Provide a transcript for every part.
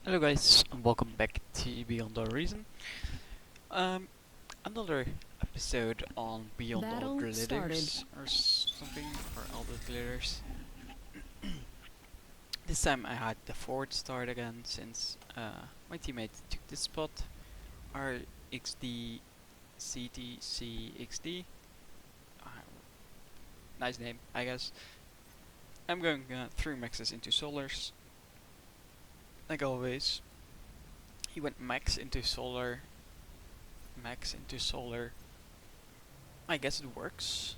Hello guys, and welcome back to Beyond the Reason. Um, another episode on Beyond All Battle started. Glitters or something, or all the glitters. This time I had the forward start again since my teammate took this spot. RXD CTCXD. Uh, nice name, I guess. I'm going through maxes into solars, like always. He went max into solar. I guess it works,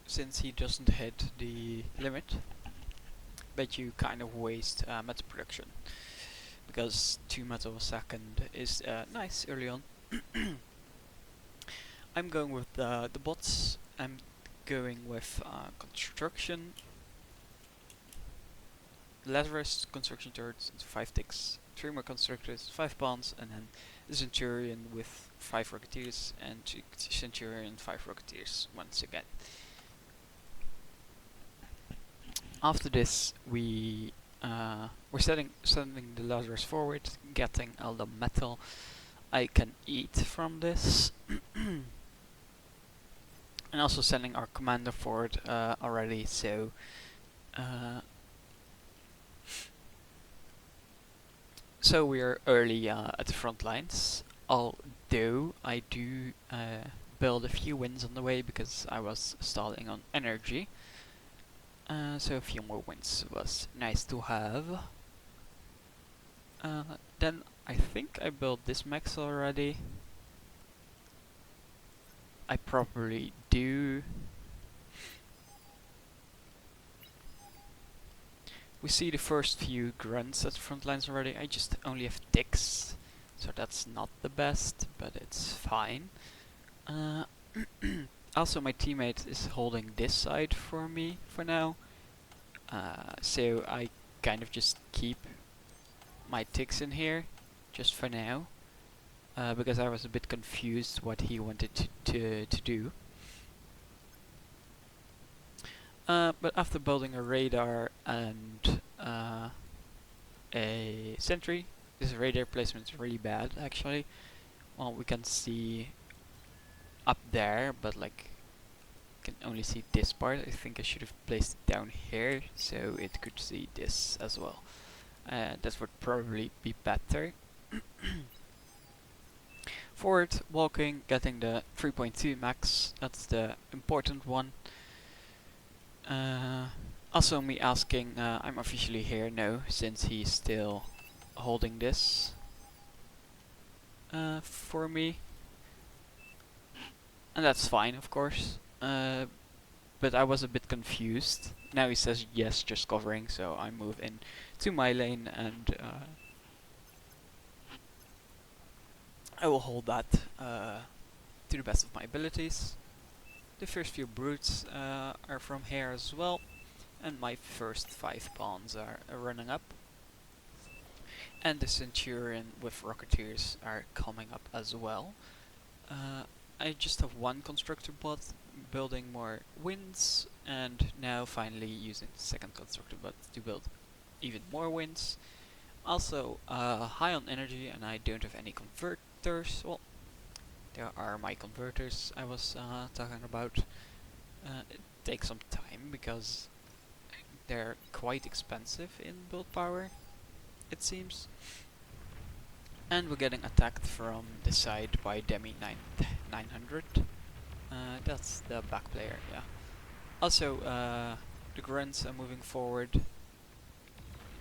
since he doesn't hit the limit, but you kind of waste metal production, because 2 metal a second is nice early on. I'm going with the bots. I'm going with construction, Lazarus construction turrets into 5 ticks, 3 more constructors, 5 pawns, and then the Centurion with 5 Rocketeers, and Centurion 5 Rocketeers once again. After this, we're sending the Lazarus forward, getting all the metal I can eat from this, and also sending our commander forward already. So we are early at the front lines. Although I do build a few wins on the way because I was stalling on energy. So a few more wins was nice to have. Then I think I built this max already. I probably do. We see the first few grunts at the front lines already. I just only have ticks, so that's not the best, but it's fine. Also, my teammate is holding this side for me for now, so I kind of just keep my ticks in here, just for now, because I was a bit confused what he wanted to do. But after building a radar and a sentry, this radar placement is really bad actually. Well, we can see up there, but like can only see this part. I think I should have placed it down here so it could see this as well. That would probably be better. Forward, walking, getting the 3.2 max, that's the important one. Also me asking, I'm officially here, no, since he's still holding this for me. And that's fine, of course. But I was a bit confused. Now he says yes, just covering, so I move in to my lane and I will hold that to the best of my abilities. The first few brutes are from here as well, and my first 5 pawns are running up. And the Centurion with Rocketeers are coming up as well. I just have one constructor bot building more winds, and now finally using the second constructor bot to build even more winds. Also high on energy, and I don't have any converters. Well, there are my converters I was talking about. It takes some time because they're quite expensive in build power, it seems. And we're getting attacked from the side by Demi 900. That's the back player, yeah. Also, the grunts are moving forward,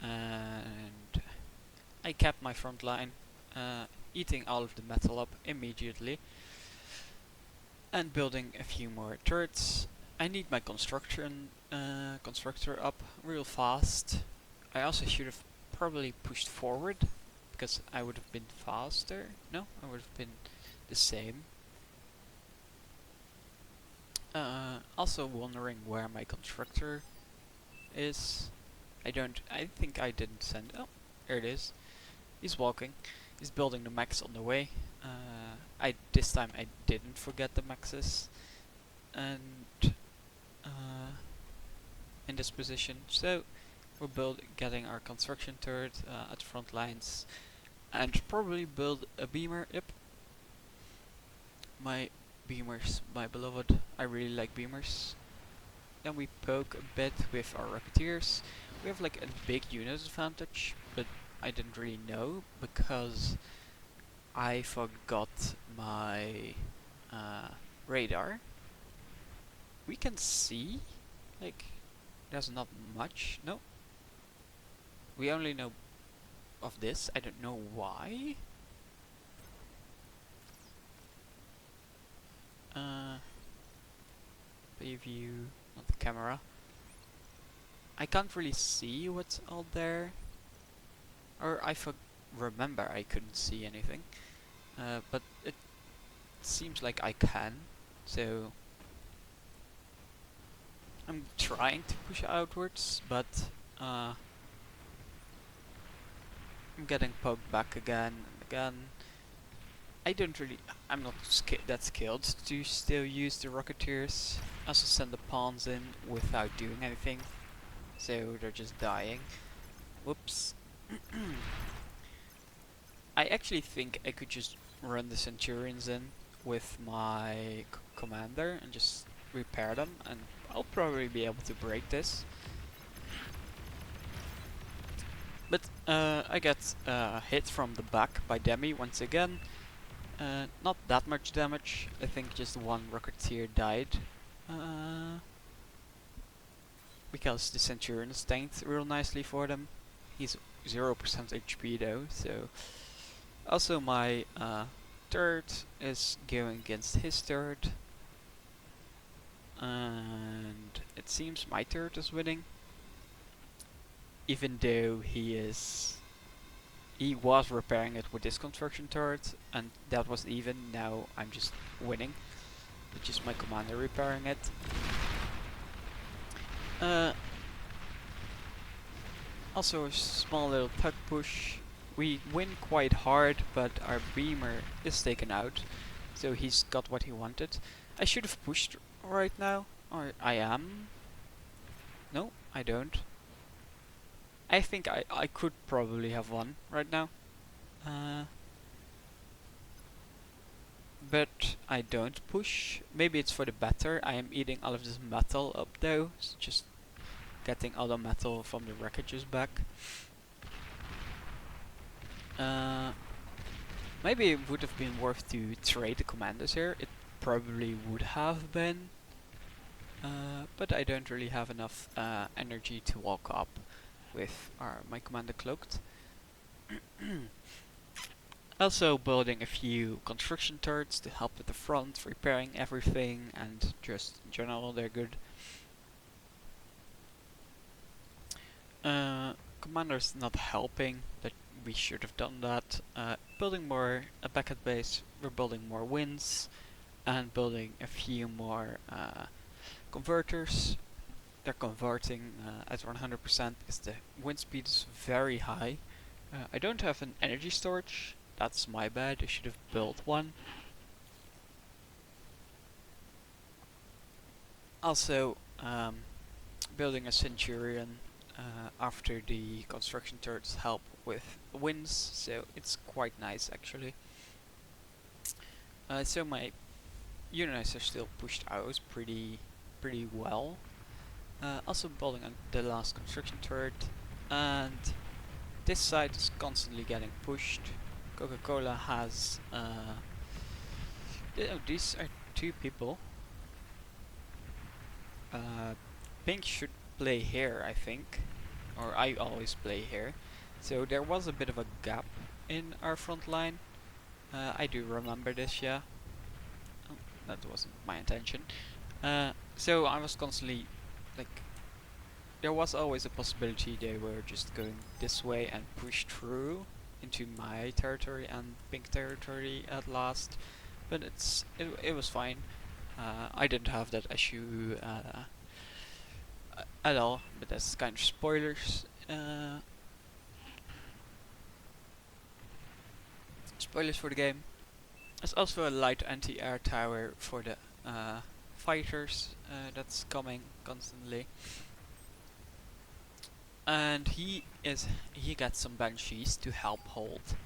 and I kept my front line, eating all of the metal up immediately, and building a few more turrets. I need my constructor up real fast. I also should have probably pushed forward, because I would have been faster. No, I would have been the same. Also wondering where my constructor is. I think I didn't send. Oh, there it is. He's walking. He's building the max on the way. This time I didn't forget the maxes, and in this position. So We're getting our construction turret at the front lines, and probably build a beamer. Yep, my beamers, my beloved. I really like beamers. Then we poke a bit with our rocketeers. We have like a big unit advantage, but I didn't really know because I forgot my radar. We can see, like, there's not much. No, we only know of this. I don't know why. Preview, not the camera. I can't really see what's out there. Or remember I couldn't see anything. But it seems like I can. So I'm trying to push outwards, but I'm getting poked back again and again. I'm not that skilled to still use the rocketeers. I also send the pawns in without doing anything, so they're just dying. Whoops. I actually think I could just run the Centurions in with my commander and just repair them, and I'll probably be able to break this. But I get hit from the back by Demi once again. Not that much damage. I think just one Rocketeer died. Because the Centurions tanked real nicely for them. He's 0% HP though, so... Also my turret is going against his turret. And it seems my turret is winning. Even though he was repairing it with this construction turret, and that was even. Now I'm just winning, which is my commander repairing it. Also a small little tuck push. We win quite hard, but our beamer is taken out, so he's got what he wanted. I should have pushed right now, or I am. No, I don't. I think I could probably have won right now. But I don't push. Maybe it's for the better. I am eating all of this metal up though, so just getting all the metal from the wreckages back. Maybe it would have been worth to trade the commanders here. It probably would have been. But I don't really have enough energy to walk up with my commander cloaked. Also building a few construction turrets to help with the front, repairing everything, and just in general they're good. Commander's not helping, that we should have done that. Building more a backup base, we're building more winds, and building a few more converters. They're converting at 100% because the wind speed is very high. I don't have an energy storage. That's my bad. I should have built one. Also, building a Centurion after the construction turrets help with winds, so it's quite nice actually. So my units are still pushed out pretty well. Also building on the last construction turret, and this side is constantly getting pushed. Coca-Cola has these are two people. Pink should play here, I think, or I always play here. So there was a bit of a gap in our front line. I do remember this, yeah. Oh, that wasn't my intention. So I was constantly, like, there was always a possibility they were just going this way and push through into my territory and pink territory at last, but it was fine. I didn't have that issue at all, but that's kind of spoilers. Spoilers for the game. There's also a light anti-air tower for the fighters that's coming constantly. and he gets some banshees to help hold.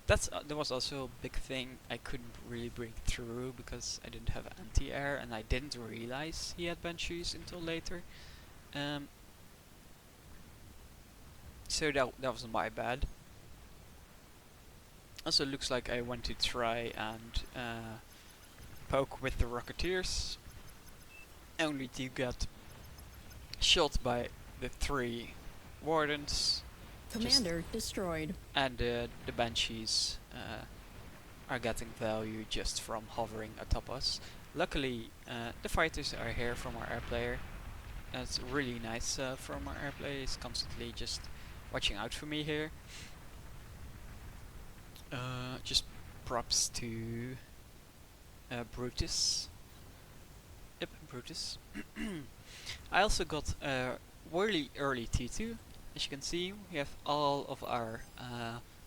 That was also a big thing I couldn't really break through because I didn't have anti-air, and I didn't realize he had banshees until later. Um, so that was my bad. Also, looks like I want to try and poke with the Rocketeers, only to get shot by the 3 Wardens. Commander destroyed. And the Banshees are getting value just from hovering atop us. Luckily, the fighters are here from our air player. That's really nice from our air player. He's constantly just watching out for me here. Just props to Brutus. Yep, Brutus. I also got a really early T2. As you can see, we have all of our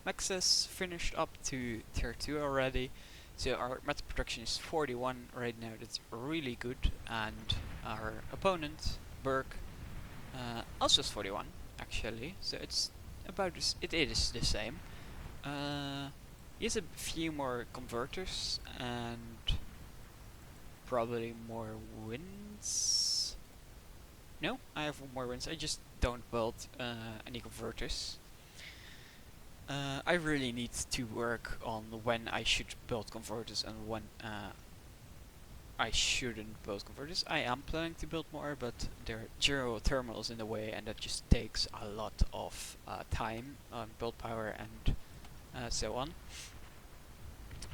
mexes finished up to tier 2 already. So our metal production is 41 right now. That's really good. And our opponent, Burke, also is 41 actually. So it's about this. It is the same. He has a few more converters and probably more wins. No, I have more wins. I just don't build any converters. I really need to work on when I should build converters and when I shouldn't build converters. I am planning to build more, but there are geothermals in the way, and that just takes a lot of time, build power, and so on.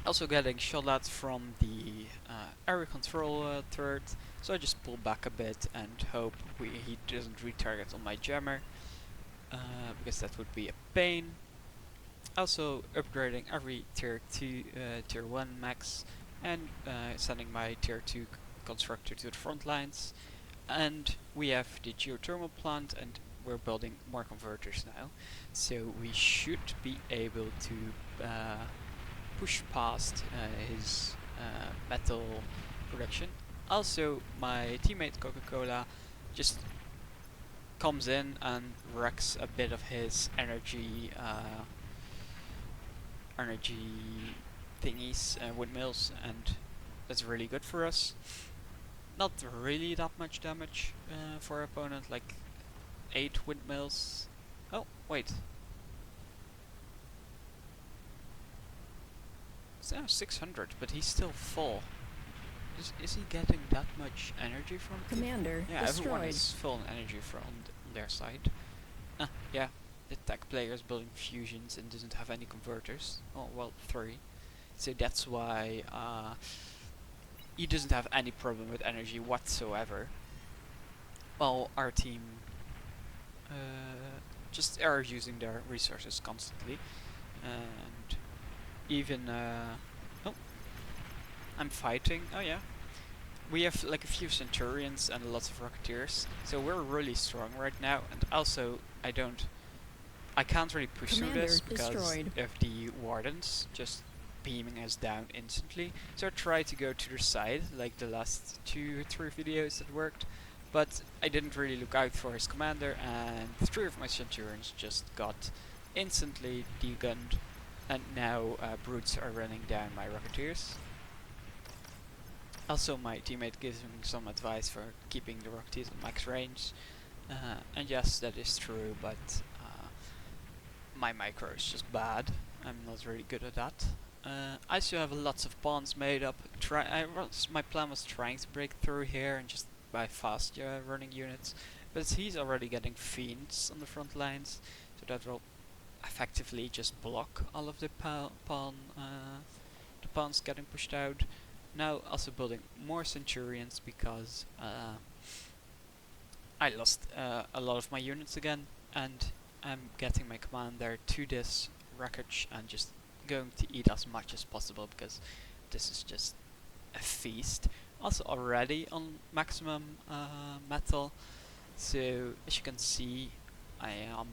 Also getting shot at from the area control turret, so I just pull back a bit and hope he doesn't retarget on my jammer, because that would be a pain. Also upgrading every tier 2, tier 1 max, and sending my tier 2 constructor to the front lines. And we have the geothermal plant, and we're building more converters now, so we should be able to push past his metal production. Also, my teammate Coca-Cola just comes in and wrecks a bit of his energy thingies, windmills, and that's really good for us. Not really that much damage for our opponent, like 8 windmills. Oh, wait. It's now 600, but he's still full. Is he getting that much energy from it? Commander Yeah, destroyed. everyone is full on energy from their side. Yeah, the tech player is building fusions and doesn't have any converters. Oh, well, 3. So that's why he doesn't have any problem with energy whatsoever. While our team just are using their resources constantly. And even oh, I'm fighting. Oh yeah, we have like a few centurions and lots of rocketeers, so we're really strong right now. And also, I can't really push through this because destroyed. of the wardens just beaming us down instantly. So I tried to go to the side, like the last 2 or 3 videos that worked, but I didn't really look out for his commander, and 3 of my centurions just got instantly degunned. And now brutes are running down my rocketeers. Also, my teammate gives me some advice for keeping the rocketeers at max range. And yes, that is true, but my micro is just bad. I'm not really good at that. I still have lots of pawns made up. My plan was trying to break through here and just buy fast running units, but he's already getting fiends on the front lines, so that will effectively just block all of the pawns getting pushed out. Now also building more centurions because I lost a lot of my units again, and I'm getting my commander to this wreckage and just going to eat as much as possible because this is just a feast. Also already on maximum metal, so as you can see I am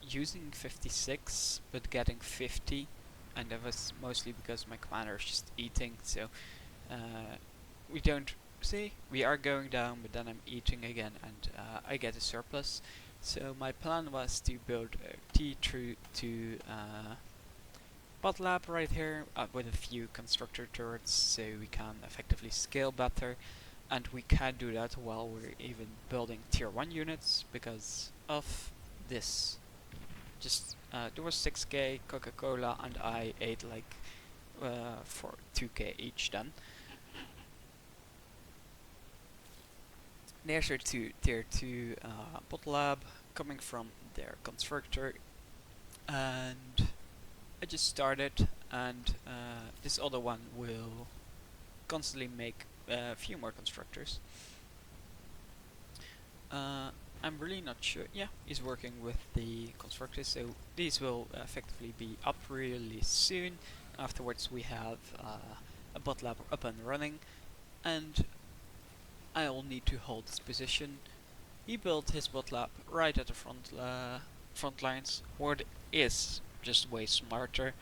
using 56 but getting 50, and that was mostly because my commander is just eating, so we don't see, we are going down, but then I'm eating again, and I get a surplus. So my plan was to build a T2 bot lab right here with a few constructor turrets, so we can effectively scale better, and we can do that while we're even building tier 1 units because of this. Just there was 6k Coca-Cola, and I ate like for 2k each then. There's our tier 2 bot lab coming from their constructor, and I just started, and this other one will constantly make a few more constructors. I'm really not sure. Yeah, he's working with the constructors, so these will effectively be up really soon. Afterwards we have a bot lab up and running, and I'll need to hold this position. He built his bot lab right at the front lines. Ward is just way smarter,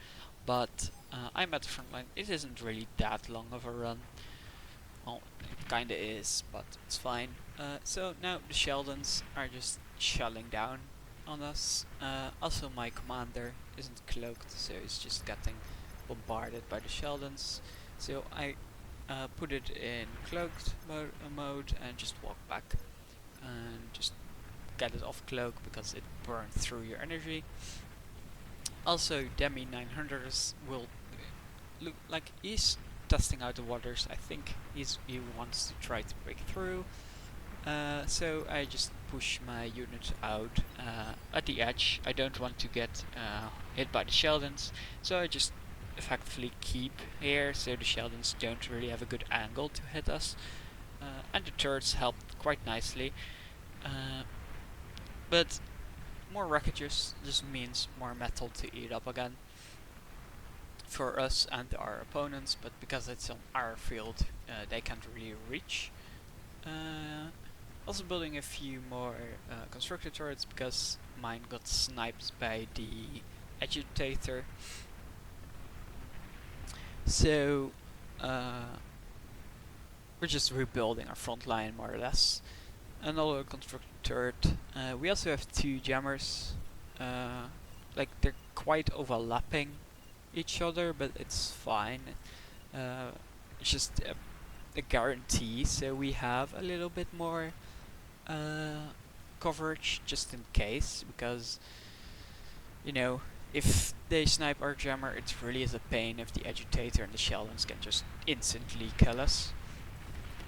but I'm at the front line. It isn't really that long of a run. Well, it kinda is, but it's fine. So now the Sheldons are just shelling down on us. Also my commander isn't cloaked, so he's just getting bombarded by the Sheldons. So I put it in cloaked mode and just walk back and just get it off cloak because it burned through your energy. Also, Demi 900s will look like he's testing out the waters. I think he wants to try to break through. So I just push my unit out at the edge. I don't want to get hit by the Sheldons, so I just effectively keep here so the Sheldons don't really have a good angle to hit us. And the turrets help quite nicely. But more wreckages just means more metal to eat up again for us and our opponents, but because it's on our field, they can't really reach. Also building a few more constructor turrets because mine got sniped by the agitator. So we're just rebuilding our front line more or less. Another constructor turret. We also have 2 jammers. Like they're quite overlapping each other, but it's fine. It's just a guarantee, so we have a little bit more coverage just in case, because you know, if they snipe our jammer, it really is a pain if the agitator and the Sheldons can just instantly kill us.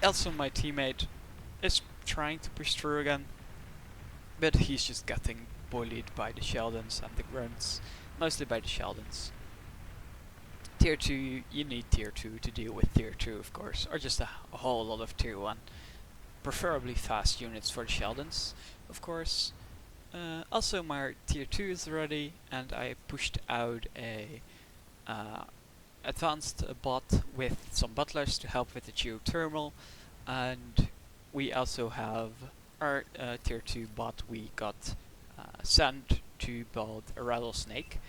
Also, my teammate is trying to push through again, but he's just getting bullied by the Sheldons and the grunts, mostly by the Sheldons. Tier 2, you need tier 2 to deal with tier 2, of course, or just a whole lot of tier 1. Preferably fast units for the Sheldons, of course. Also, my tier 2 is ready, and I pushed out a advanced bot with some butlers to help with the geothermal, and we also have our tier 2 bot we got sent to build a rattlesnake.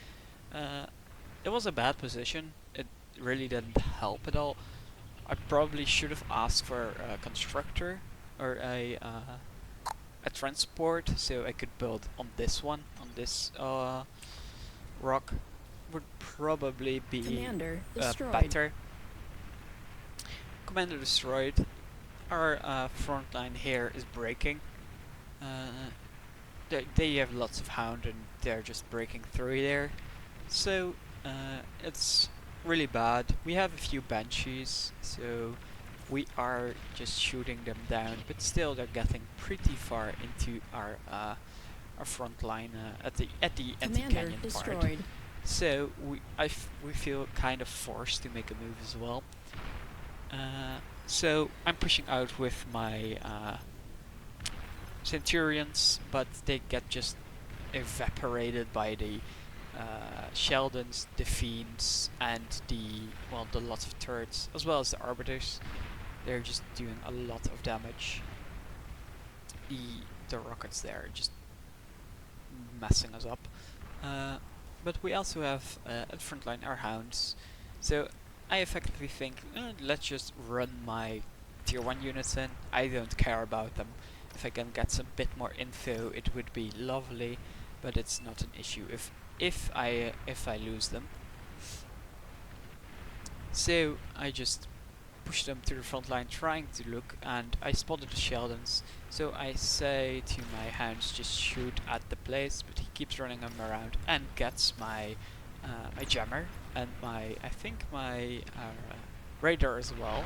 It was a bad position, it really didn't help at all. I probably should have asked for a constructor or a transport so I could build on this one, on this rock. Would probably be Commander destroyed. better. Commander destroyed. Our front line here is breaking. They have lots of hound and they're just breaking through there. So it's really bad. We have a few banshees, so we are just shooting them down, but still they're getting pretty far into our front line at the anti-canyon part. So we feel kind of forced to make a move as well. So I'm pushing out with my Centurions, but they get just evaporated by the Sheldons, the Fiends, and the lots of turrets, as well as the Arbiters. They're just doing a lot of damage. The rockets there are just messing us up. But we also have at the front line our hounds. So I effectively think, let's just run my tier 1 units in. I don't care about them. If I can get some bit more info, it would be lovely, but it's not an issue if I lose them. So I just push them to the front line trying to look, and I spotted the Sheldons. So I say to my hounds, just shoot at the place, but he keeps running them around and gets my my jammer and I think my radar as well.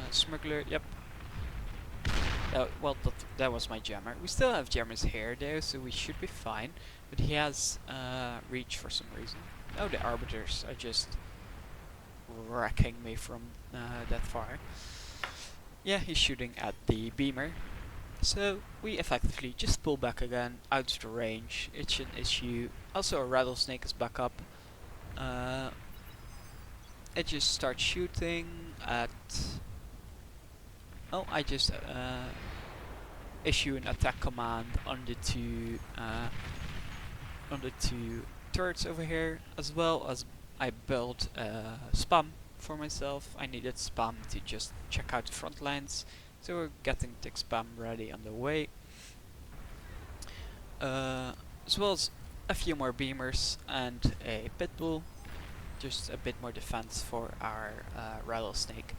Smuggler, yep. Well, that was my jammer. We still have jammers here though, so we should be fine. But he has reach for some reason. Oh, the arbiters are just wrecking me from that far. Yeah, he's shooting at the beamer. So we effectively just pull back again out of the range. It's an issue. Also, a rattlesnake is back up. I just start shooting at. Oh, I just issue an attack command on the two turrets over here, as well as I built spam for myself. I needed spam to just check out the front lines, so we're getting tick spam ready on the way. As well as a few more beamers and a pitbull, just a bit more defense for our rattlesnake.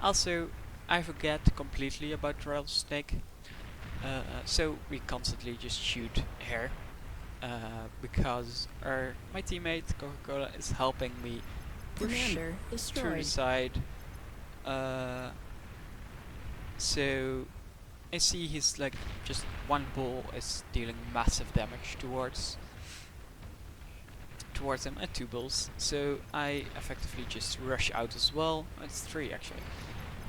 Also, I forget completely about rattlesnake, so we constantly just shoot here. Because my teammate Coca-Cola is helping me push Commander through the destroyed. side. So I see he's like just one bull is dealing massive damage towards him, and two bulls. So I effectively just rush out as well. It's three actually.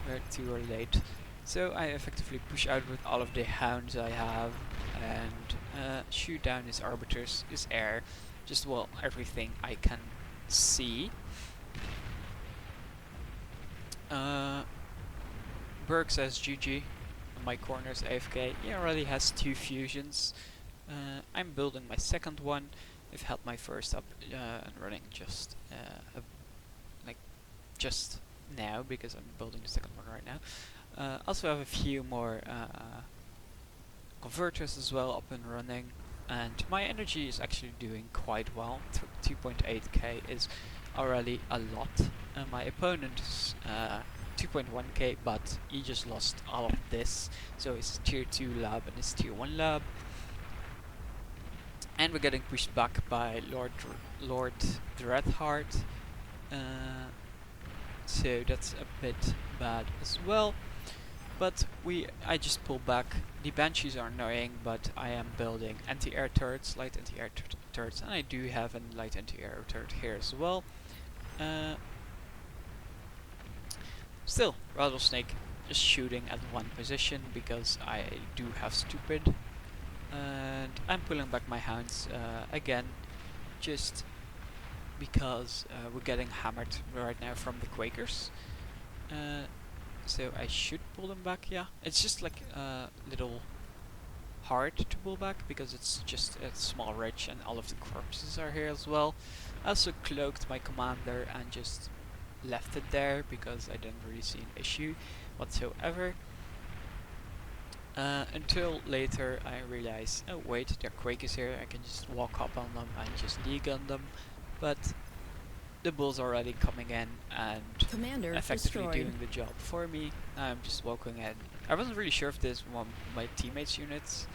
We're too late. So I effectively push out with all of the hounds I have and shoot down his arbiters, his air, just well everything I can see. Berg says GG. My corner's AFK. He already has 2 fusions. I'm building my second one. I've had my first up and running just just now because I'm building the second one right now. Also have a few more converters as well up and running, and my energy is actually doing quite well. 2.8k is already a lot. My opponent is 2.1k, but he just lost all of this, so it's tier 2 lab and it's tier 1 lab. And we're getting pushed back by Lord Dreadheart. So that's a bit bad as well. But I just pull back. The Banshees are annoying, but I am building anti-air turrets, light anti-air turrets, and I do have a light anti-air turret here as well. Still, Rattlesnake just shooting at one position because I do have stupid. And I'm pulling back my hounds again, just because we're getting hammered right now from the Quakers. So I should pull them back, yeah. It's just like a little hard to pull back because it's just a small ridge and all of the corpses are here as well. I also cloaked my commander and just left it there because I didn't really see an issue whatsoever. Until later I realized, oh wait, there are Quakers here, I can just walk up on them and just de-gun them. But the bulls are already coming in and Commander effectively destroyed. doing the job for me. I'm just walking in. I wasn't really sure if this was my teammates' units,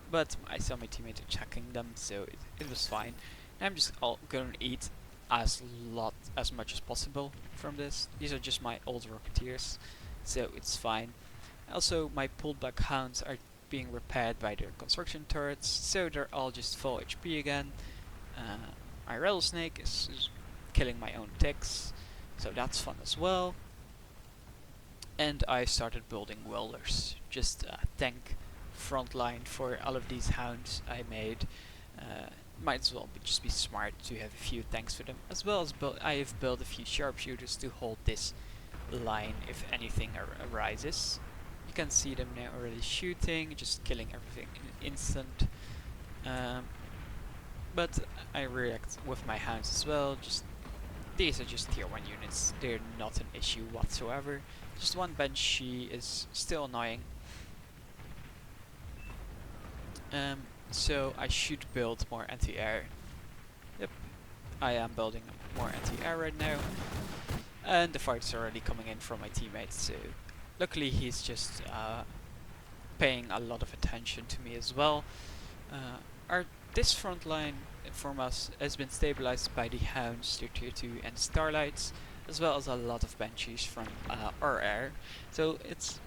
but I saw my teammate attacking them, so it was fine. I'm just going to eat as much as possible from this. These are just my old Rocketeers, so it's fine. Also, my pulled back hounds are being repaired by their construction turrets, so they're all just full HP again. My rattlesnake is killing my own ticks, so that's fun as well. And I started building welders, just a tank front line for all of these hounds I made. Might as well just be smart to have a few tanks for them, as well as I have built a few sharpshooters to hold this line if anything arises. You can see them now already shooting, just killing everything in an instant. But I react with my hounds as well, just these are just tier 1 units, they're not an issue whatsoever. Just one banshee is still annoying. So I should build more anti-air. Yep, I am building more anti-air right now. And the fight's already coming in from my teammates, so luckily he's just paying a lot of attention to me as well. This front line from us has been stabilized by the hounds, their tier 2 and starlights, as well as a lot of banshees from our air. So it's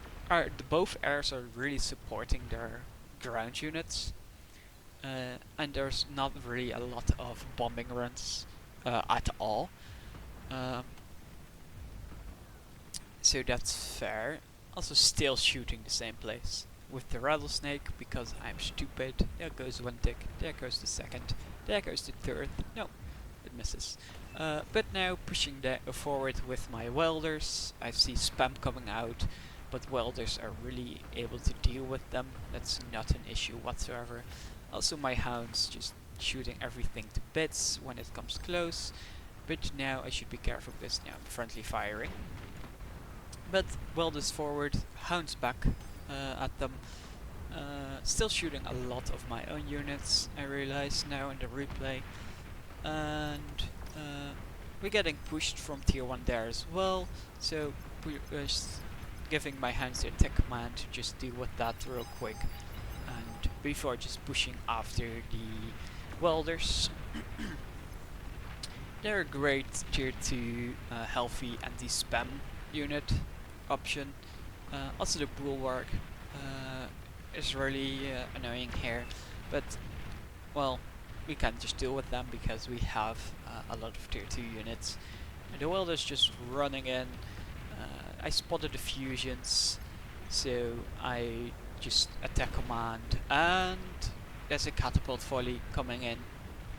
both airs are really supporting their ground units, and there's not really a lot of bombing runs at all. So that's fair. Also still shooting the same place with the rattlesnake because I'm stupid. There goes one tick, there goes the second, there goes the third. No, it misses. But now pushing forward with my welders. I see spam coming out, but welders are really able to deal with them. That's not an issue whatsoever. Also my hounds just shooting everything to bits when it comes close. But now I should be careful because now I'm friendly firing. But welders forward, hounds back at them. Still shooting a lot of my own units, I realize now in the replay. And we're getting pushed from tier 1 there as well, so we're giving my hounds their tech command to just deal with that real quick. And before just pushing after the welders. They're a great tier 2 healthy anti-spam unit option. Also the bulwark is really annoying here, but well, we can't just deal with them because we have a lot of tier 2 units. And the welder's just running in. I spotted the fusions, so I just attack command, and there's a catapult volley coming in,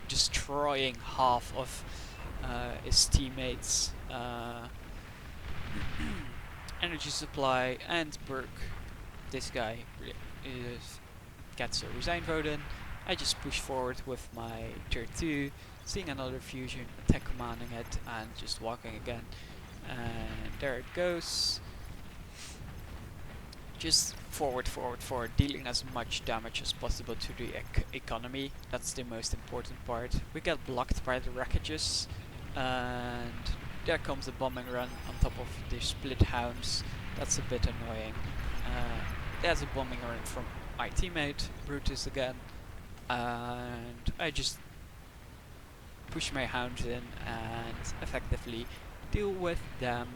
destroying half of his teammates' energy supply, and Burke, this guy, gets a resign vote in. I just push forward with my tier 2, seeing another fusion, attack commanding it, and just walking again. And there it goes. Just forward, dealing as much damage as possible to the economy. That's the most important part. We get blocked by the wreckages, and there comes a bombing run on top of the split hounds. That's a bit annoying. There's a bombing run from my teammate, Brutus again, and I just push my hounds in and effectively deal with them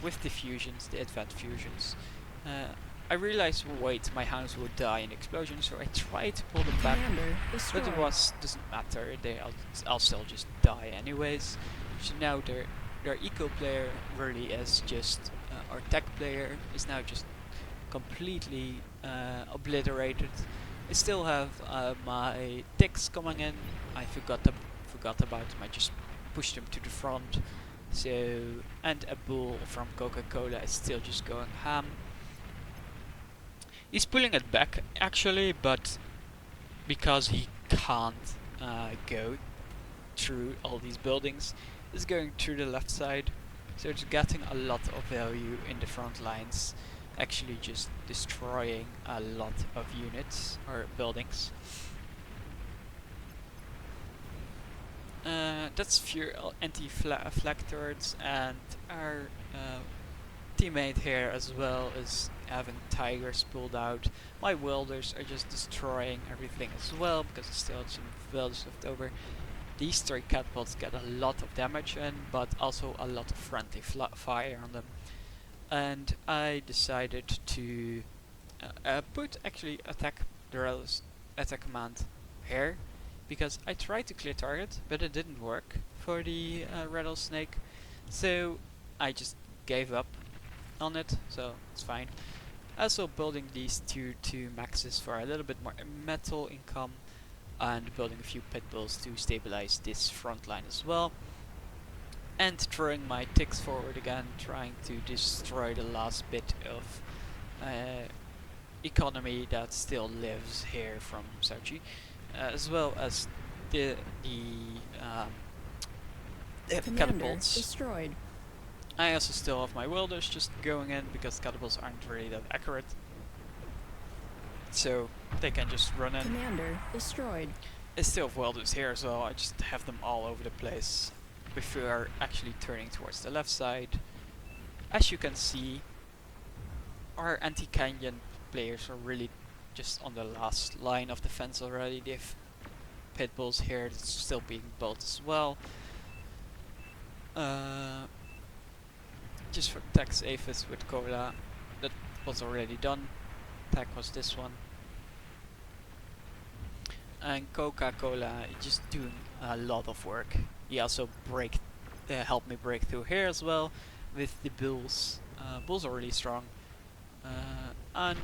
with the fusions, the advanced fusions. I realized, wait, my hounds will die in the explosion, so I tried to pull them back, but it doesn't matter. I'll still just die anyways. So now their eco player really is just, our tech player is now just completely obliterated. I still have my ticks coming in. I forgot about them. I just pushed them to the front. So, and a bull from Coca-Cola is still just going ham. He's pulling it back actually, but because he can't go through all these buildings, he's going through the left side. So it's getting a lot of value in the front lines, actually just destroying a lot of units or buildings. That's few anti-flag turrets, and our teammate here as well is having tigers pulled out. My welders are just destroying everything as well because there's still some welders left over. These 3 catapults get a lot of damage in, but also a lot of friendly fire on them. And I decided to put actually attack command here, because I tried to clear target, but it didn't work for the rattlesnake, so I just gave up on it, so it's fine. Also building these tier 2 maxes for a little bit more metal income, and building a few pit bulls to stabilize this front line as well. And throwing my ticks forward again, trying to destroy the last bit of economy that still lives here from Sochi. As well as the Commander catapults. destroyed. I also still have my welders just going in because catapults aren't really that accurate. So they can just run in. Commander destroyed. I still have welders here as well, I just have them all over the place before actually turning towards the left side. As you can see, our anti-canyon players are really just on the last line of defense already. They have pit bulls here that's still being built as well. Just for tax AFUS with cola, that was already done. Tech was this one. And Coca-Cola just doing a lot of work. He also helped me break through here as well with the bulls. Bulls are really strong. And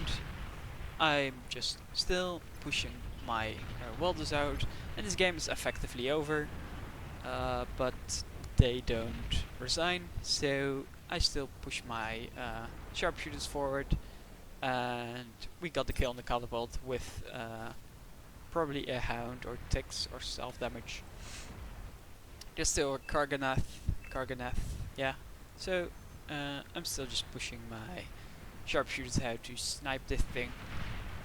I'm just still pushing my welders out, and this game is effectively over, but they don't resign, so I still push my sharpshooters forward, and we got the kill on the catapult with probably a hound or ticks or self-damage. There's still a Karganath, yeah. So I'm still just pushing my sharpshooters out to snipe this thing,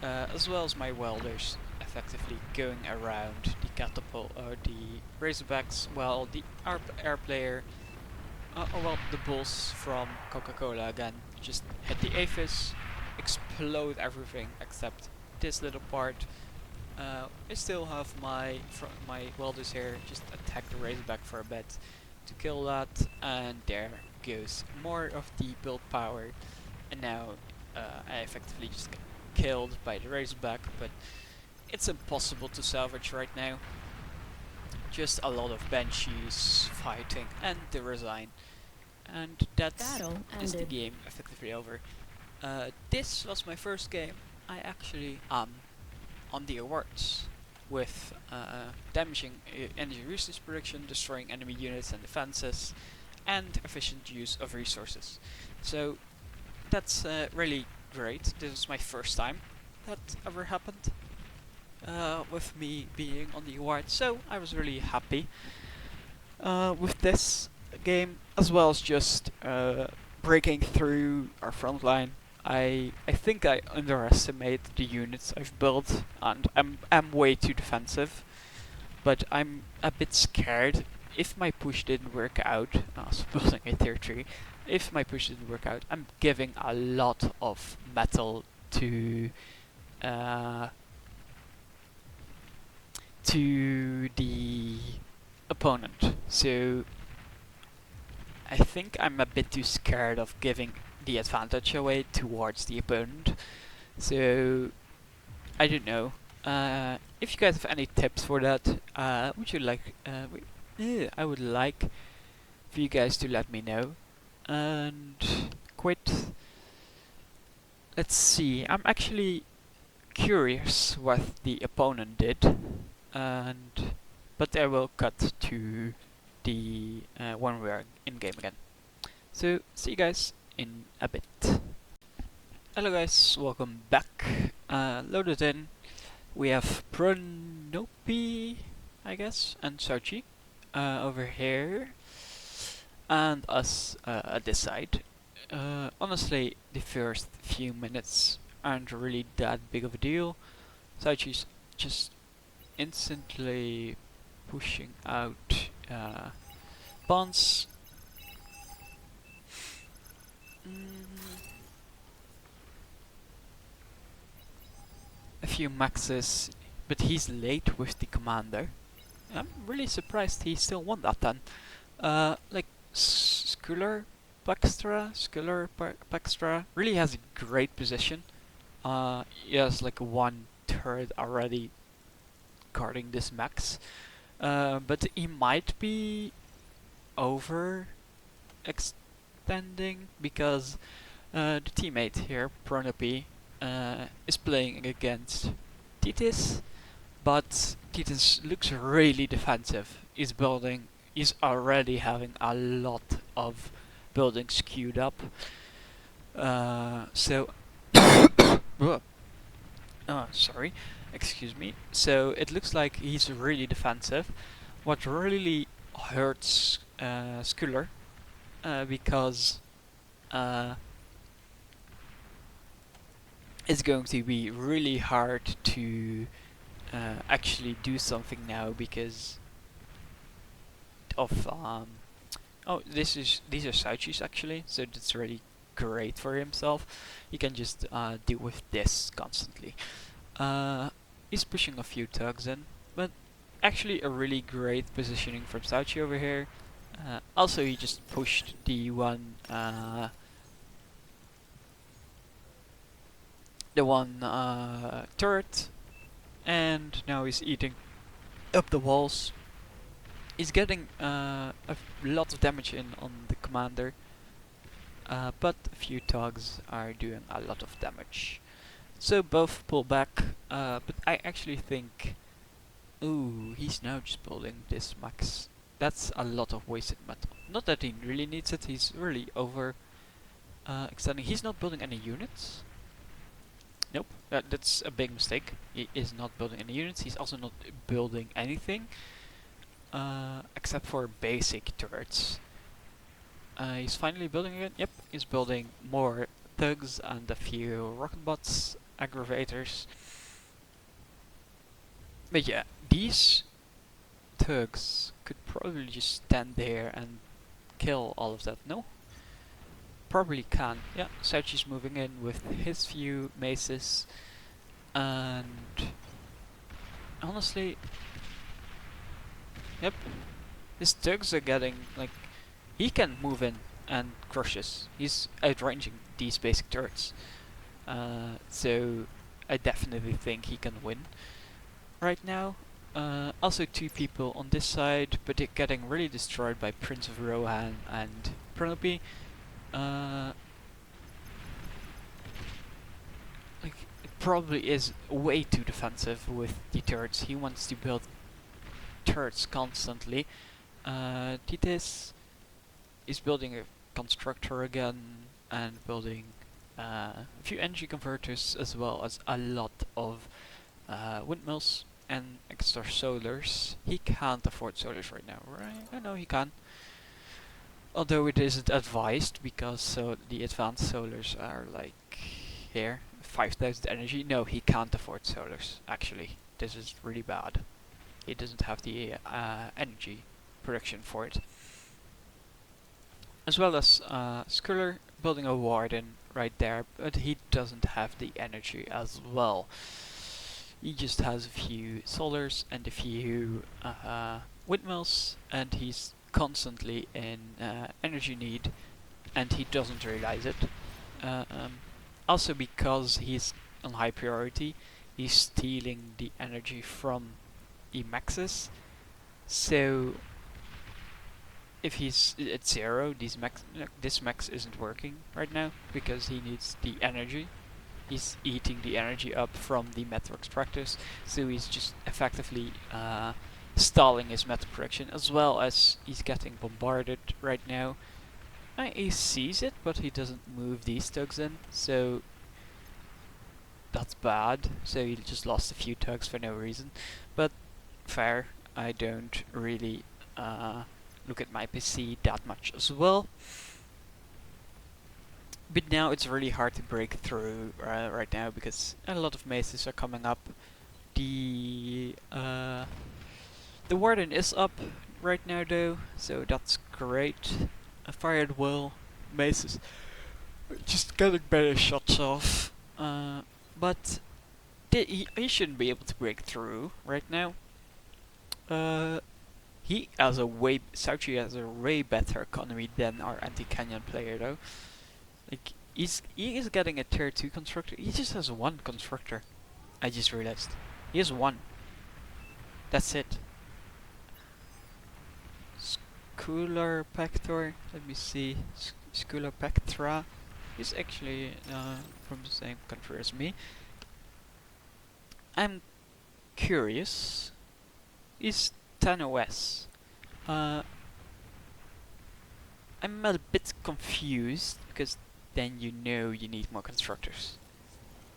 as well as my welders effectively going around the catapult or the razorbacks, while the air player, well, the bulls from Coca-Cola again just hit the AFUS, explode everything except this little part. I still have my welders here just attack the razorback for a bit to kill that, and there goes more of the build power, and now I effectively just get killed by the razorback, but it's impossible to salvage right now. Just a lot of banshees fighting and they resign, and that's Battle is the ended. game effectively over. This was my first game. I actually on the awards with damaging energy resource production, destroying enemy units and defenses, and efficient use of resources. So that's really great. This was my first time that ever happened with me being on the award, so I was really happy with this game, as well as just breaking through our front line. I think I underestimate the units I've built, and I'm way too defensive, but I'm a bit scared. If my push didn't work out, I was building a tier 3, if my push didn't work out, I'm giving a lot of metal to the opponent. So I think I'm a bit too scared of giving the advantage away towards the opponent. So I don't know. If you guys have any tips for that, would you like? I would like for you guys to let me know. And quit. Let's see. I'm actually curious what the opponent did, but I will cut to the when we are in game again. So see you guys in a bit. Hello guys, welcome back. Loaded in, we have Pronopi, I guess, and Sochi over here, and us at this side. Honestly, the first few minutes aren't really that big of a deal. Sochi's just instantly pushing out bonds. A few maxes, but he's late with the commander. I'm really surprised he still won that then. Like Sculler Baxtra really has a great position. He has like one turret already guarding this max. But he might be over extending because the teammate here, Pronopi, is playing against Titus, but Titus looks really defensive. He's already having a lot of buildings queued up. So, sorry, excuse me. So it looks like he's really defensive. What really hurts Sculler because it's going to be really hard to actually do something now because of oh, these are Sauchis actually, so that's really great for himself. He can just deal with this constantly. He's pushing a few tugs in, but actually a really great positioning from Sauchi over here. Also, he just pushed the one turret, and now he's eating up the walls. He's getting a lot of damage in on the commander, but a few tugs are doing a lot of damage. So both pull back, but I actually think, ooh, he's now just building this max. That's a lot of wasted metal. Not that he really needs it, he's really over extending. He's not building any units. Nope, that's a big mistake. He is not building any units, he's also not building anything. Except for basic turrets. He's finally building again. Yep, he's building more thugs and a few rocket bots, aggravators. But yeah, these thugs could probably just stand there and kill all of that. No? Probably can. Yeah, Sauchi's moving in with his few maces. And honestly, yep, his thugs are getting, like, he can move in and crushes. He's outranging these basic turrets. So I definitely think he can win right now. Also 2 people on this side, but they're getting really destroyed by Prince of Rohan and Pronope. Like, it probably is way too defensive with the turrets. He wants to build turrets constantly. Titis is building a constructor again and building a few energy converters as well as a lot of windmills and extra solars. He can't afford solars right now, right? I know he can. Although it isn't advised because the advanced solars are like here, 5,000 energy. No, he can't afford solars actually. This is really bad. He doesn't have the energy production for it. As well as Sculler building a warden right there, but he doesn't have the energy as well. He just has a few solars and a few windmills, and he's constantly in energy need, and he doesn't realize it. Also because he's on high priority, he's stealing the energy from the maxes, so if he's at 0, this max isn't working right now because he needs the energy. He's eating the energy up from the metal extractors, so he's just effectively stalling his metal production, as well as he's getting bombarded right now. He sees it, but he doesn't move these tugs in, so that's bad. So he just lost a few tugs for no reason, but fair. I don't really look at my PC that much as well. But now it's really hard to break through right now because a lot of maces are coming up. The warden is up right now though, so that's great. A fired will, maces just getting better shots off. But he shouldn't be able to break through right now. Sauchi has a way better economy than our anti-canyon player though. Like, he is getting a tier 2 constructor. He just has 1 constructor. I just realized. He has 1. That's it. Scular Pector. Let me see. Scular Pectra. He's actually from the same country as me. I'm curious. Is 10 OS? I'm a bit confused because then you know you need more constructors,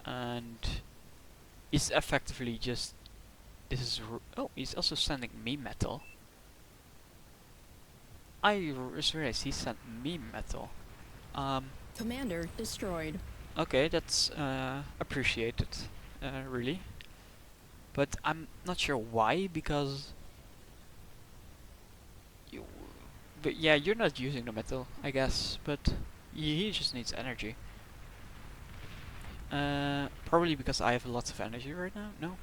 and he's effectively just he's also sending me metal. I just realized he sent me metal. Commander destroyed. Okay, that's appreciated, really. But I'm not sure why, because you. But yeah, you're not using the metal, I guess. But he just needs energy. Probably because I have lots of energy right now. No,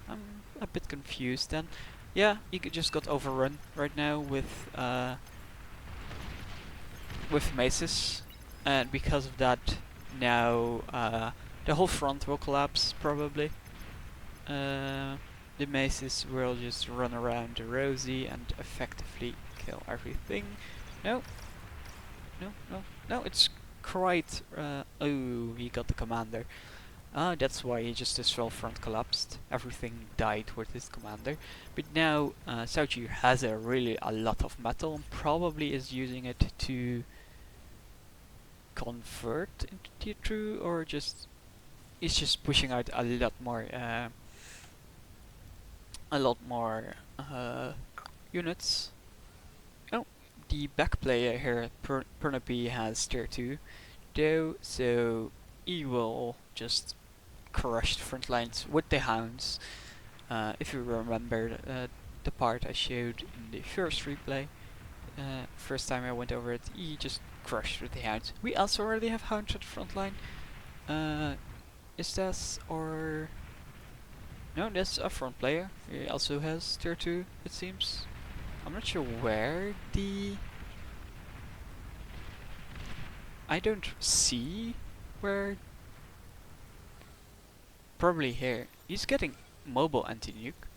I'm a bit confused then. Yeah, just got overrun right now with maces, and because of that, now the whole front will collapse probably. The maces will just run around the Rosie and effectively kill everything. No, no, it's quite. Oh, he got the commander. Ah, that's why his whole front collapsed. Everything died with his commander. But now Sauchi has a lot of metal and probably is using it to convert into tier 2, or just he's just pushing out a lot more units. Oh, the back player here, Pernaby, has tier 2 though, so he will just crush the front lines with the hounds. If you remember the part I showed in the first replay, first time I went over it, he just crushed with the hounds. We also already have hounds at the front line. Is this or no? That's a front player. He also has tier 2, it seems. I'm not sure where the. I don't see where. Probably here. He's getting mobile anti-nuke.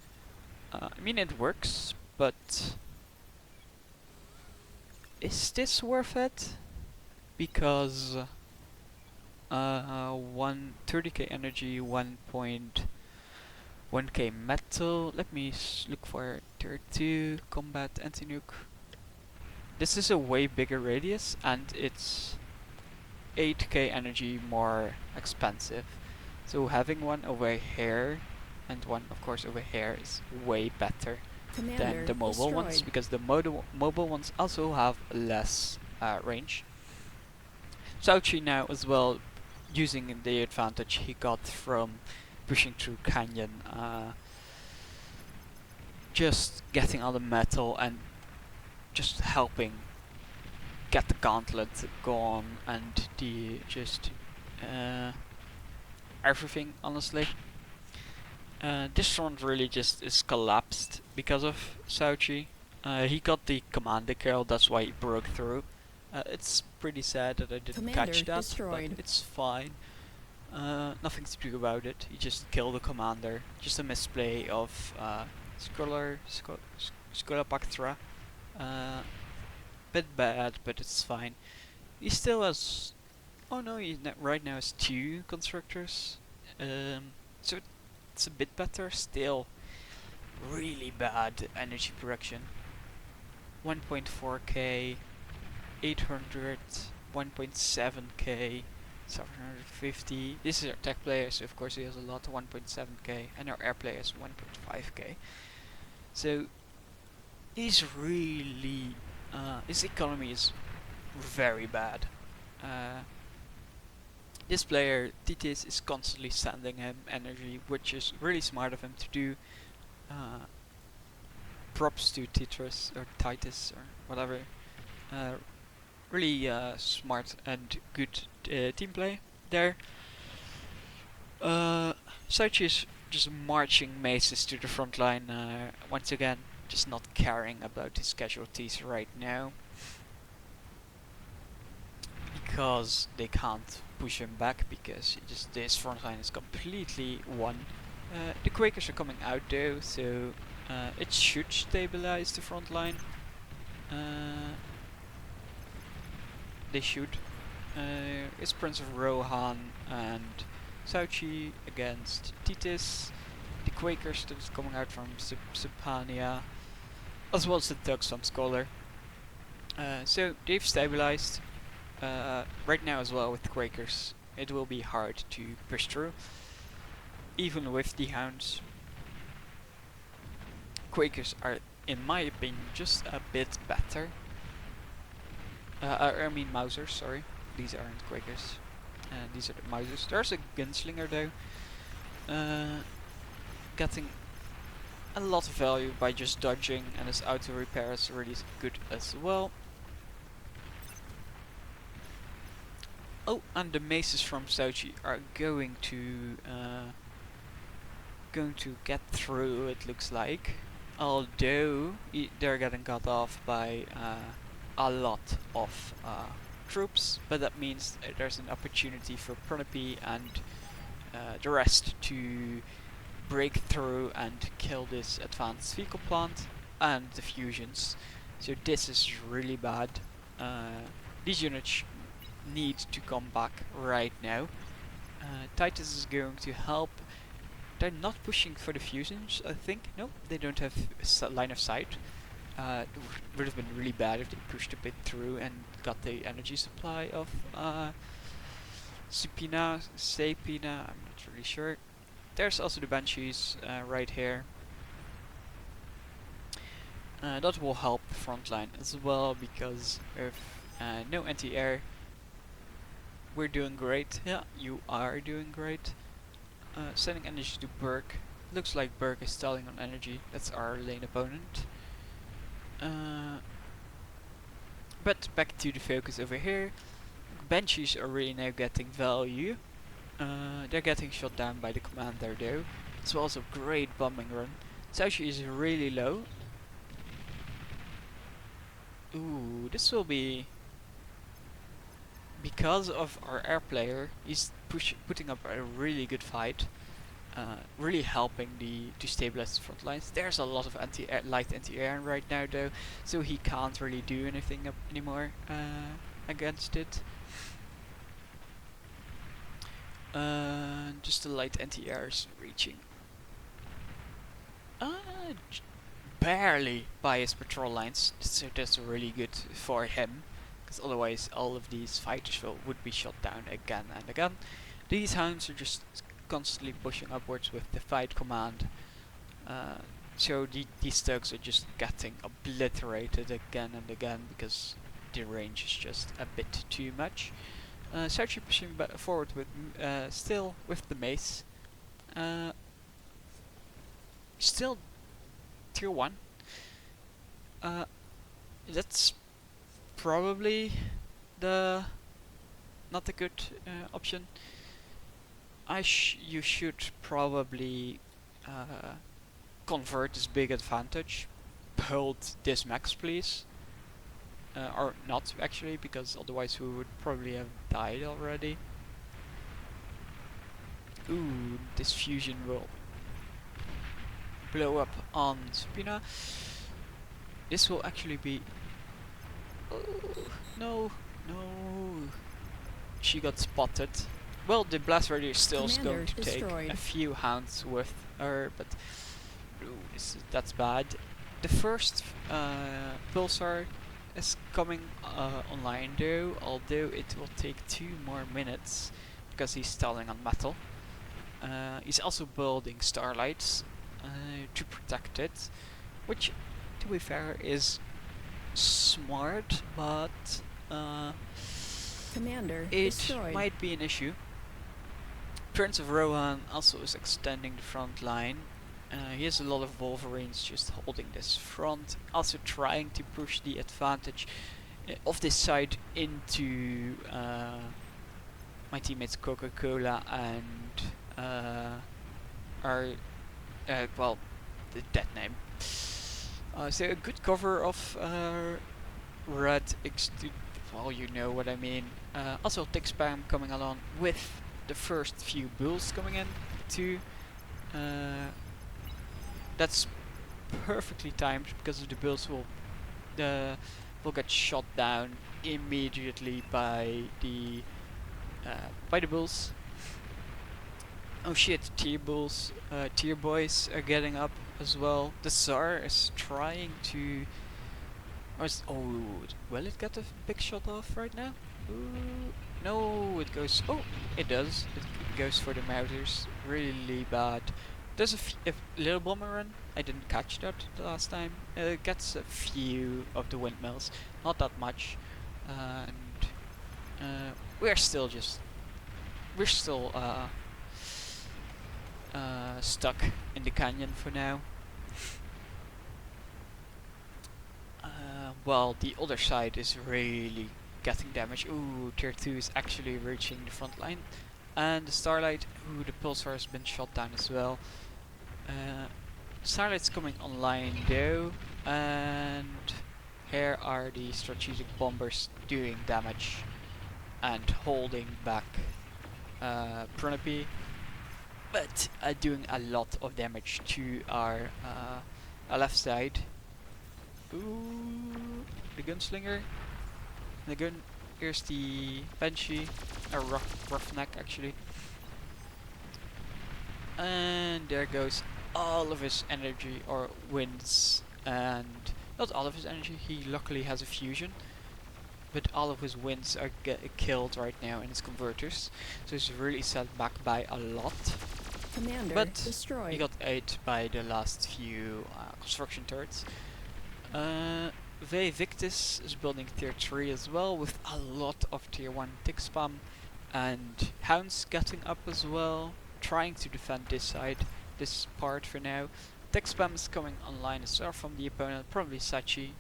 I mean, it works, but is this worth it? Because 130k energy, 1.1k metal. Let me look for tier 2 combat anti-nuke. This is a way bigger radius, and it's 8k energy more expensive. So having one over here and one, of course, over here is way better than the mobile ones, because the mobile ones also have less range. Sauchi now as well, using the advantage he got from pushing through Canyon, just getting all the metal and just helping get the gauntlet gone and the just everything, honestly. This front really just is collapsed because of Sauchi. He got the commander kill, that's why he broke through. It's pretty sad that I didn't catch that, destroyed. but it's fine. Nothing to do about it. He just killed the commander. Just a misplay of Scolopactra. Bit bad, but it's fine. He still has. Oh no, he right now has 2 constructors. So it's a bit better. Still, really bad energy production. 1.4k, 800, 1.7k, 750. This is our tech player, so of course he has a lot, 1.7k, and our air player is 1.5k. So he's really, his economy is very bad. This player, Titis, is constantly sending him energy, which is really smart of him to do. Props to Titus or whatever. Really smart and good team play there. Sochi is just marching maces to the front line once again, just not caring about his casualties right now, because they can't push him back, because this front line is completely won. The Quakers are coming out though, so it should stabilize the front line. They should. It's Prince of Rohan and Sauchi against Titis, the Quakers that is coming out from Subhania, as well as the Thugs from Scholar. So they've stabilized. Right now as well with the Quakers, it will be hard to push through, even with the Hounds. Quakers are in my opinion, just a bit better. I mean Mausers, sorry. These aren't Quakers. These are the Mausers. There's a Gunslinger though. Getting a lot of value by just dodging, and his auto repair is really good as well. Oh, and the maces from Sochi are going to get through, it looks like. Although they're getting cut off by a lot of troops, but that means there's an opportunity for Pronopi and the rest to break through and kill this advanced vehicle plant and the fusions. So this is really bad. These units need to come back right now. Titus is going to help. They're not pushing for the fusions, I think. No, they don't have line of sight. It would have been really bad if they pushed a bit through and got the energy supply of Sapina, I'm not really sure. There's also the Banshees right here. That will help the front line as well, because if no anti-air, we're doing great. Yeah, you are doing great. Sending energy to Burke. Looks like Burke is stalling on energy. That's our lane opponent. But back to the focus over here. Banshees are really now getting value. They're getting shot down by the commander though. It's also a great bombing run. Sauchi is really low. Ooh, this will be... Because of our air player, he's putting up a really good fight. Really helping to stabilize the front lines. There's a lot of light anti-air right now though, so he can't really do anything anymore against it. Just the light anti-air is reaching barely by his patrol lines, so that's really good for him, because otherwise all of these fighters would be shot down again and again. These hounds are just constantly pushing upwards with the fight command, so these thugs are just getting obliterated again and again because the range is just a bit too much. Sarchi pushing forward with still with the mace. Still tier 1. That's probably not a good option. You should probably convert this big advantage. Hold this max, please. Or not actually, because otherwise we would probably have died already. Ooh, this fusion will blow up on Spina. This will actually be... Oh, no, no. She got spotted. Well, the blast radius still is going to take a few hounds with her, but ooh, that's bad. The first pulsar is coming online though, although it will take 2 more minutes because he's stalling on metal. He's also building starlights to protect it, which, to be fair, is smart, but it might be an issue. Prince of Rohan also is extending the front line. He has a lot of Wolverines just holding this front, also trying to push the advantage of this side into my teammates Coca-Cola and well, that name. So a good cover of red well, you know what I mean. Also tick spam coming along with the first few bulls coming in too. That's perfectly timed because the bulls will get shot down immediately by the bulls. Oh shit, tier boys are getting up as well. The Tsar is trying to... Oh, will it get a big shot off right now? Ooh, no, it goes... Oh, it does. It goes for the Mouters. Really bad. There's a little bomber run. I didn't catch that the last time. It gets a few of the windmills, not that much, and we're still stuck in the canyon for now. Well, the other side is really getting damage. Ooh, tier 2 is actually reaching the front line. And the Starlight, ooh, the Pulsar has been shot down as well. Starlight's coming online though, and here are the strategic bombers doing damage and holding back Pronope, but doing a lot of damage to our left side. Ooh, the gunslinger. Here's the Banshee, a roughneck actually. And there goes all of his energy, or winds, and not all of his energy, he luckily has a fusion. But all of his winds are killed right now in his converters, so he's really set back by a lot. Commander But destroyed. he got ate by the last few construction turrets. V Victus is building tier 3 as well, with a lot of tier 1 tick spam, and hounds getting up as well, trying to defend this part for now. Tick spam is coming online as well from the opponent, probably Sauchi,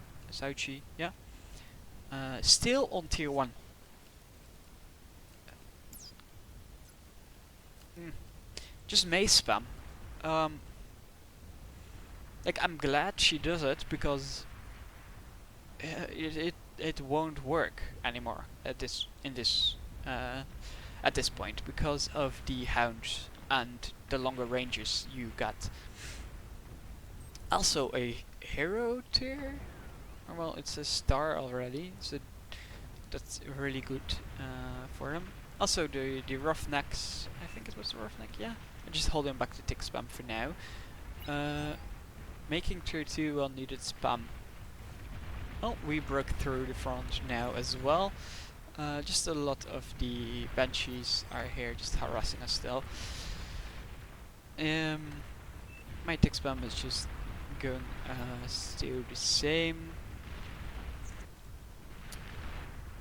yeah. Still on tier 1. Just mace spam. Like, I'm glad she does it, because it won't work anymore at this point, because of the hounds and the longer ranges you got. Also a hero tier. Well, it's a star already, so that's really good for him. Also the roughnecks. I think it was the roughneck. Yeah, I'm just holding back the tick spam for now. Making tier 2 well needed spam. Oh, we broke through the front now as well. Just a lot of the banshees are here, just harassing us still. My tick spam is just going still the same.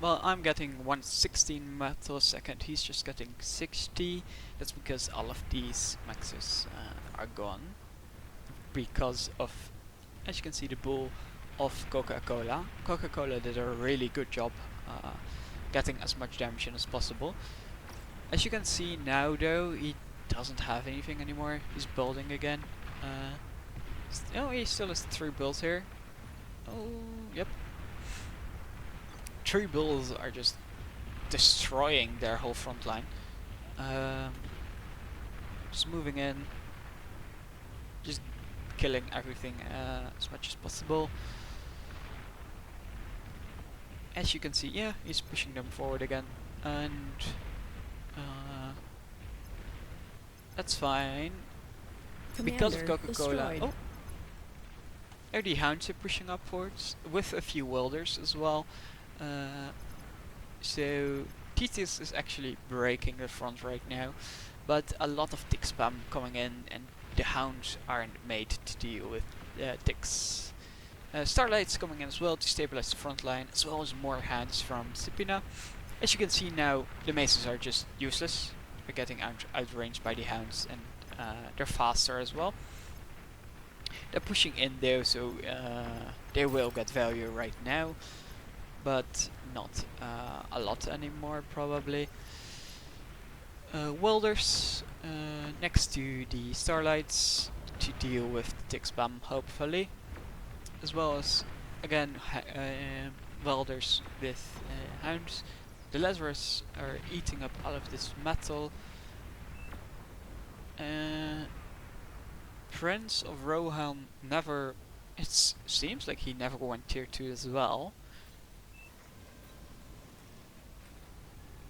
Well, I'm getting 116 metal a second, he's just getting 60. That's because all of these maxes are gone. Because of, as you can see, the bull of Coca-Cola. Coca-Cola did a really good job getting as much damage in as possible. As you can see now though, he doesn't have anything anymore. He's building again. Oh, he still has 3 bulls here. Oh, yep. 3 bulls are just destroying their whole front line. Just moving in. Just killing everything as much as possible. As you can see, yeah, he's pushing them forward again, and that's fine. Commander Because of Coca-Cola. destroyed. Oh, there the hounds are pushing upwards with a few welders as well. So Titus is actually breaking the front right now, but a lot of tick spam coming in, and the hounds aren't made to deal with ticks. Starlight's coming in as well to stabilize the front line, as well as more hands from Sipina. As you can see now, the maces are just useless. They're getting outranged by the hounds, and they're faster as well. They're pushing in though, so they will get value right now, but not a lot anymore probably. Welders next to the Starlights to deal with the tick spam hopefully, as well as again welders with hounds. The Lazarus are eating up all of this metal. Prince of Rohan never, it seems like he never went tier 2 as well.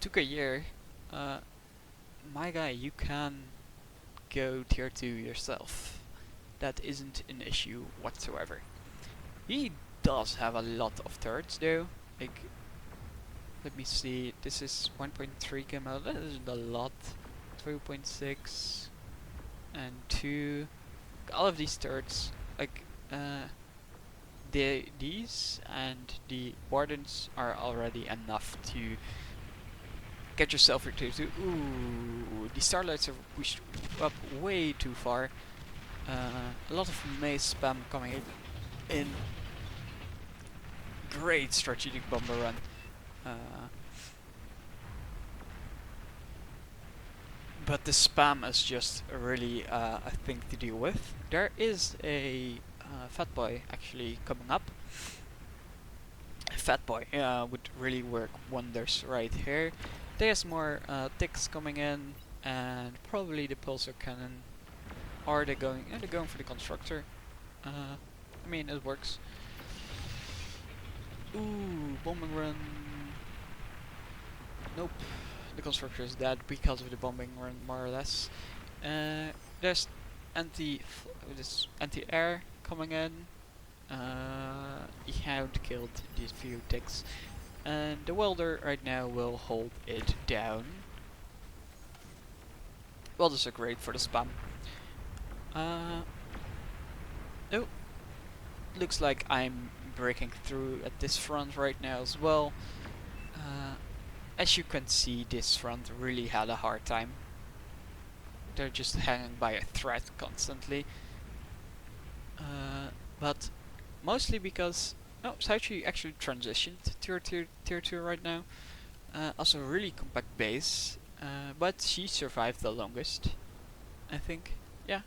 Took a year. My guy, you can go tier 2 yourself. That isn't an issue whatsoever. He does have a lot of turrets though. Like, let me see, this is 1.3 camo, that isn't a lot. 3.6. and 2. All of these turrets, like these and the wardens are already enough to get yourself into. Ooh, the starlights are pushed up way too far. A lot of maze spam coming in. Great strategic bomber run. But the spam is just really a thing to deal with. There is a fat boy actually coming up. Fat boy would really work wonders right here. There's more ticks coming in, and probably the pulsar cannon. Are they going? Yeah, they're going for the constructor. I mean, it works. Ooh, bombing run. Nope. The constructor is dead because of the bombing run, more or less. There's anti-air coming in. The hound killed these few ticks, and the welder right now will hold it down. Welders are great for the spam. Oh, looks like I'm breaking through at this front right now as well. As you can see, this front really had a hard time. They're just hanging by a thread constantly. But mostly because Saichi actually transitioned to tier 2 right now. Also really compact base, but she survived the longest, I think. Yeah,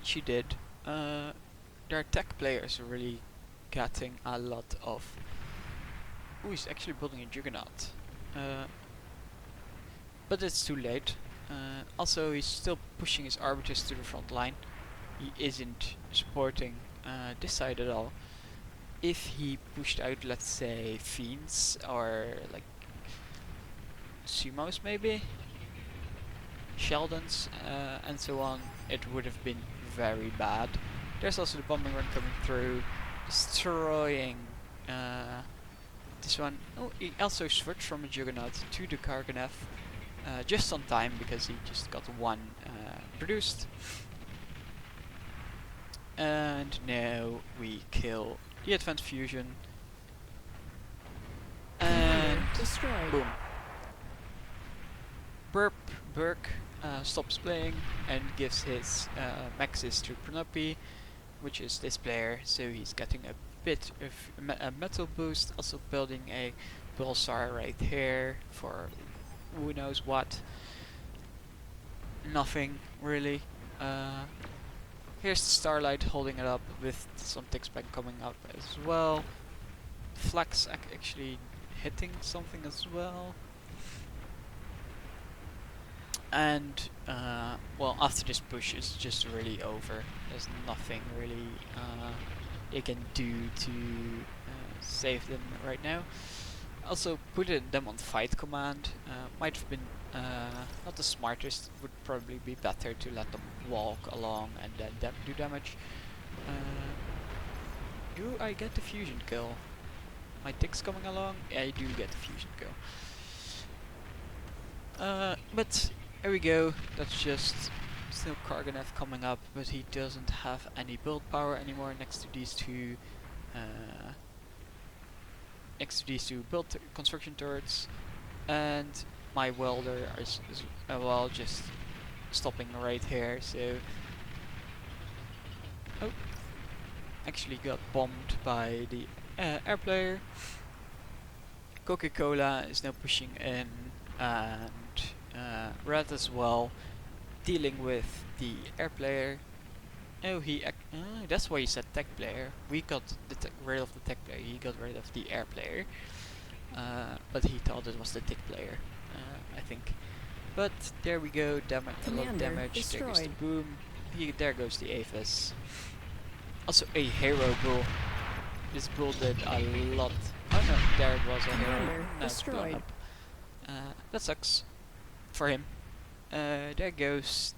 she did. Their tech players are really getting a lot of. Ooh, he's actually building a juggernaut. But it's too late. Also, he's still pushing his arbiters to the front line. He isn't supporting this side at all. If he pushed out, let's say, fiends or like sumos maybe, Sheldons, and so on, it would have been very bad. There's also the bombing run coming through, destroying this one. Oh, he also switched from a Juggernaut to the Karganev, just on time because he just got one produced. And now we kill the Advanced Fusion. And destroyed. boom. Burke stops playing and gives his maxes to Pranopi, which is this player, so he's getting a bit of a metal boost, also building a pulsar right here for who knows what. Nothing really. Here's the Starlight holding it up with some tick spec coming up as well. Flax actually hitting something as well. And well, after this push it's just really over. There's nothing really they can do to save them right now. Also put them on fight command might have been not the smartest. Would probably be better to let them walk along and then do damage. Do I get the fusion kill? My tick's coming along? Yeah, I do get the fusion kill. But there we go. That's just still Karganev coming up, but he doesn't have any build power anymore next to these two. Build construction turrets, and my welder is well just stopping right here. So, oh, actually got bombed by the air player. Coca-Cola is now pushing in, and Red as well, dealing with the air player. Oh, that's why he said tech player. We got rid of the tech player. He got rid of the air player. But he thought it was the tick player, I think. But there we go. A lot of damage. Destroyed. There goes the boom. There goes the AFUS. Also a hero bull. This bull did a lot. Oh no, there it was a hero. Now it's blown destroyed. up. That sucks for him. There goes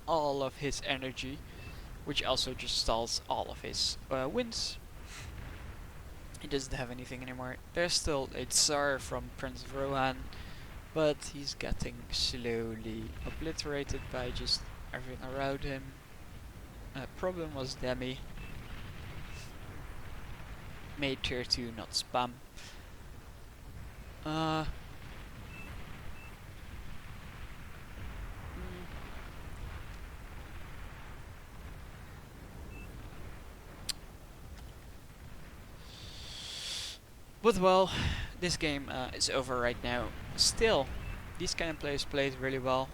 all of his energy, which also just stalls all of his wins. He doesn't have anything anymore. There's still a Tsar from Prince of Rohan. but he's getting slowly obliterated by just everything around him. Problem was Demi made tier 2 not spam. Uh, mm, but well, this game is over right now. Still, these kind of players played really well.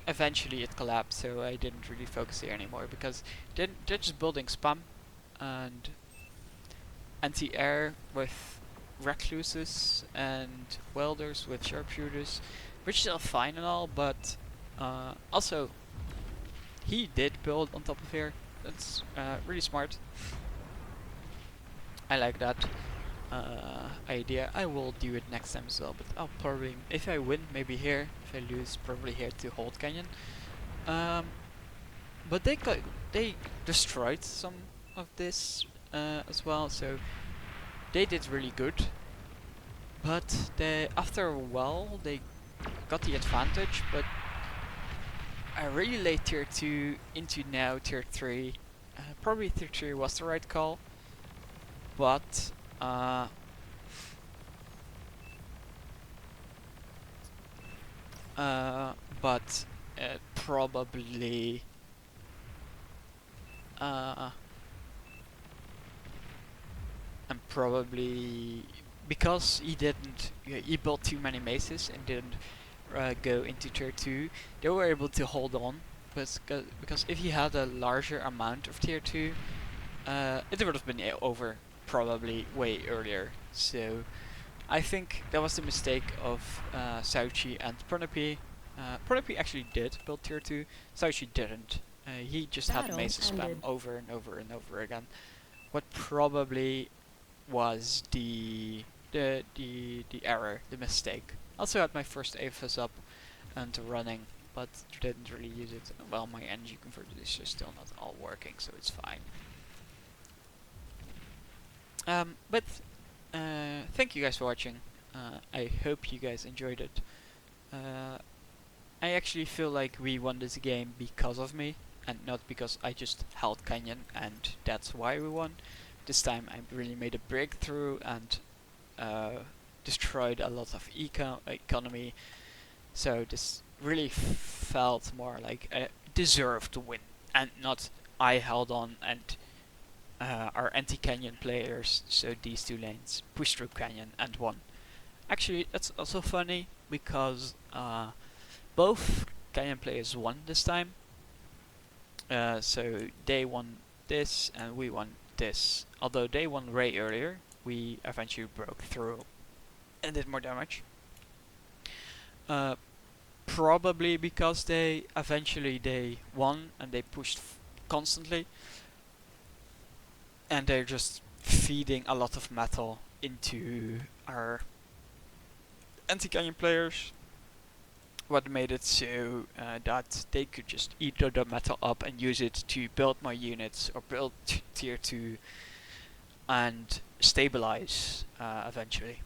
Eventually it collapsed, so I didn't really focus here anymore because they're just building spam and anti-air with recluses and welders with sharpshooters, which is all fine and all, but also he did build on top of here. That's really smart. I like that idea. I will do it next time as well, but I'll probably, if I win, maybe here. If I lose, probably here to hold Canyon. But they destroyed some of this as well, so they did really good. But after a while they got the advantage, but I really late tier 2 into now tier 3. Probably tier 3 was the right call, but probably and probably because he built too many maces and didn't go into tier 2, they were able to hold on, but because if he had a larger amount of tier 2, it would have been over probably way earlier. So I think that was the mistake of Sauchi and Pronopi. Pronopi actually did build tier 2, Sauchi didn't. He just had Battle mace spam ended. over and over and over again. What probably was the error, the mistake. Also had my first AFUS up and running, but didn't really use it. Well, my energy converter is just still not all working, so it's fine. But thank you guys for watching. I hope you guys enjoyed it. I actually feel like we won this game because of me, and not because I just held Canyon and that's why we won. This time I really made a breakthrough and destroyed a lot of economy, so this really felt more like a deserved win, and not I held on and our anti-Canyon players, so these two lanes, pushed through Canyon and won. Actually, that's also funny because both Canyon players won this time. So they won this and we won this. Although they won way earlier, we eventually broke through and did more damage. Probably because they won and they pushed constantly, and they're just feeding a lot of metal into our anti-Canyon players. What made it so that they could just eat the metal up and use it to build more units or build tier 2 and stabilize eventually.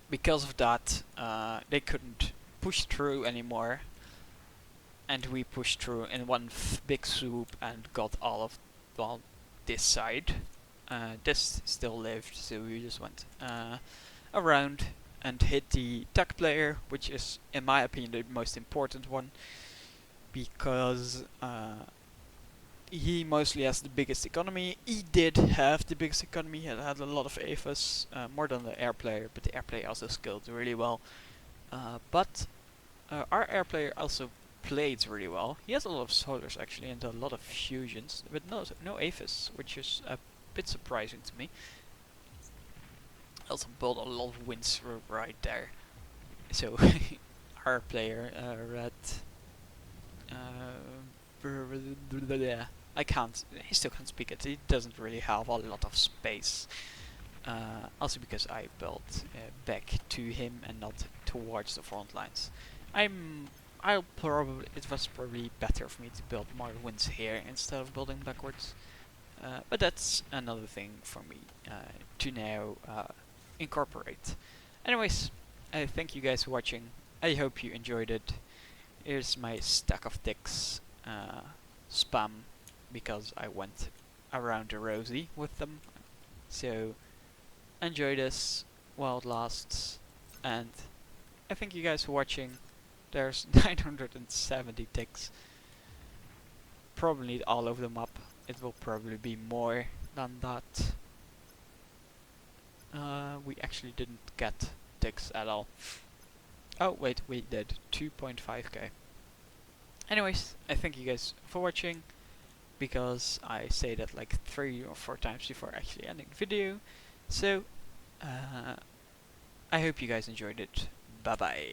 Because of that, they couldn't push through anymore, and we pushed through in one big swoop and got all of, well, this side. This still lived, so we just went around and hit the tech player, which is, in my opinion, the most important one, because he mostly has the biggest economy. He did have the biggest economy, he had a lot of AFUS, more than the air player, but the air player also skilled really well. But our air player also played really well. He has a lot of solars actually and a lot of fusions, but no AFUS, which is a bit surprising to me. Also built a lot of winds right there. So our player, Red, he still can't speak it. He doesn't really have a lot of space. Also because I built back to him and not towards the front lines. It was probably better for me to build more winds here instead of building backwards. But that's another thing for me to now incorporate. Anyways, I thank you guys for watching. I hope you enjoyed it. Here's my stack of ticks spam because I went around the rosy with them. So enjoy this while it lasts, and I thank you guys for watching. There's 970 ticks, probably all over the map. It will probably be more than that. We actually didn't get ticks at all. Oh wait, we did 2.5k. Anyways, I thank you guys for watching, because I say that like 3 or 4 times before actually ending the video. So, I hope you guys enjoyed it. Bye bye.